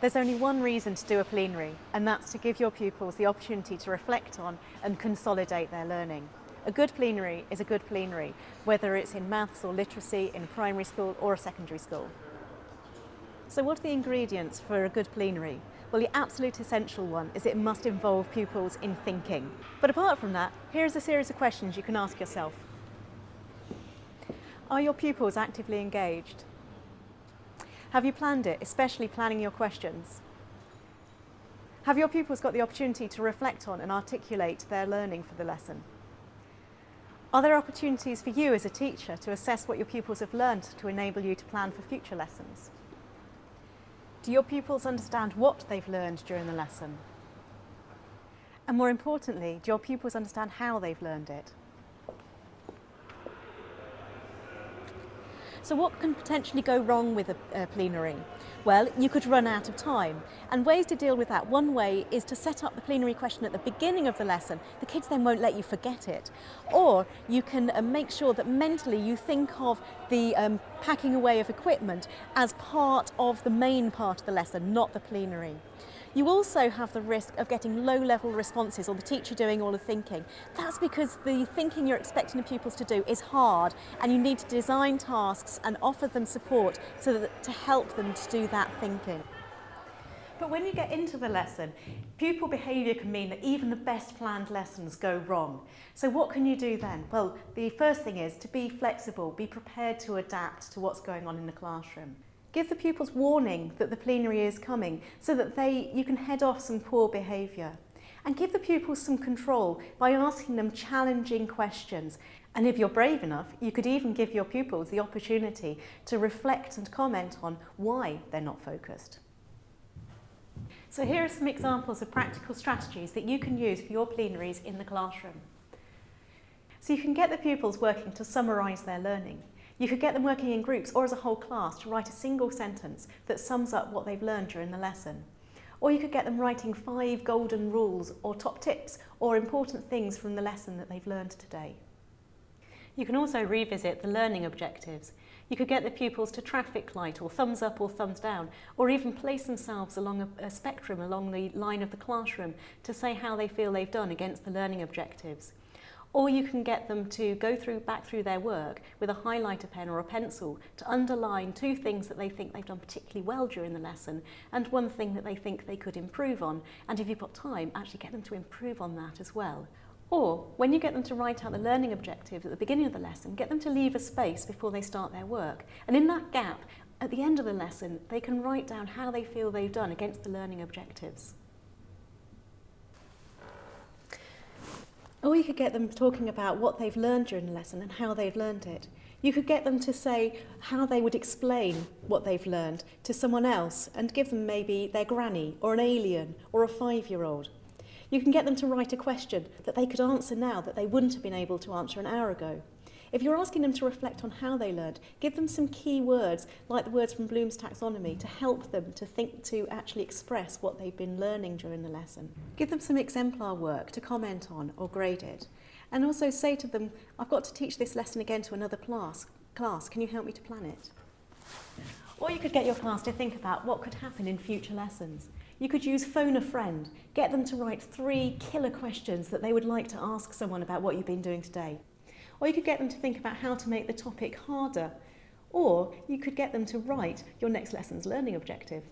There's only one reason to do a plenary, and that's to give your pupils the opportunity to reflect on and consolidate their learning. A good plenary is a good plenary, whether it's in maths or literacy, in primary school or a secondary school. So what are the ingredients for a good plenary? Well, the absolute essential one is it must involve pupils in thinking. But apart from that, here's a series of questions you can ask yourself. Are your pupils actively engaged? Have you planned it, especially planning your questions? Have your pupils got the opportunity to reflect on and articulate their learning for the lesson? Are there opportunities for you as a teacher to assess what your pupils have learned to enable you to plan for future lessons? Do your pupils understand what they've learned during the lesson? And more importantly, do your pupils understand how they've learned it? So what can potentially go wrong with a plenary? Well, you could run out of time. And ways to deal with that, one way is to set up the plenary question at the beginning of the lesson. The kids then won't let you forget it. Or you can make sure that mentally you think of the packing away of equipment as part of the main part of the lesson, not the plenary. You also have the risk of getting low-level responses or the teacher doing all the thinking. That's because the thinking you're expecting the pupils to do is hard, and you need to design tasks and offer them support to help them to do that thinking. But when you get into the lesson, pupil behaviour can mean that even the best planned lessons go wrong. So what can you do then? Well, the first thing is to be flexible, be prepared to adapt to what's going on in the classroom. Give the pupils warning that the plenary is coming so that you can head off some poor behaviour. And give the pupils some control by asking them challenging questions. And if you're brave enough, you could even give your pupils the opportunity to reflect and comment on why they're not focused. So here are some examples of practical strategies that you can use for your plenaries in the classroom. So you can get the pupils working to summarise their learning. You could get them working in groups or as a whole class to write a single sentence that sums up what they've learned during the lesson. Or you could get them writing 5 golden rules or top tips or important things from the lesson that they've learned today. You can also revisit the learning objectives. You could get the pupils to traffic light or thumbs up or thumbs down, or even place themselves along a spectrum along the line of the classroom to say how they feel they've done against the learning objectives. Or you can get them to go back through their work with a highlighter pen or a pencil to underline 2 things that they think they've done particularly well during the lesson and 1 thing that they think they could improve on. And if you've got time, actually get them to improve on that as well. Or when you get them to write out the learning objectives at the beginning of the lesson, get them to leave a space before they start their work. And in that gap, at the end of the lesson, they can write down how they feel they've done against the learning objectives. Or you could get them talking about what they've learned during the lesson and how they've learned it. You could get them to say how they would explain what they've learned to someone else and give them maybe their granny or an alien or a 5-year-old. You can get them to write a question that they could answer now that they wouldn't have been able to answer an hour ago. If you're asking them to reflect on how they learned, give them some key words, like the words from Bloom's taxonomy, to help them to think to actually express what they've been learning during the lesson. Give them some exemplar work to comment on or grade it. And also say to them, I've got to teach this lesson again to another class. Can you help me to plan it? Or you could get your class to think about what could happen in future lessons. You could use phone a friend, get them to write 3 killer questions that they would like to ask someone about what you've been doing today. Or you could get them to think about how to make the topic harder. Or you could get them to write your next lesson's learning objective.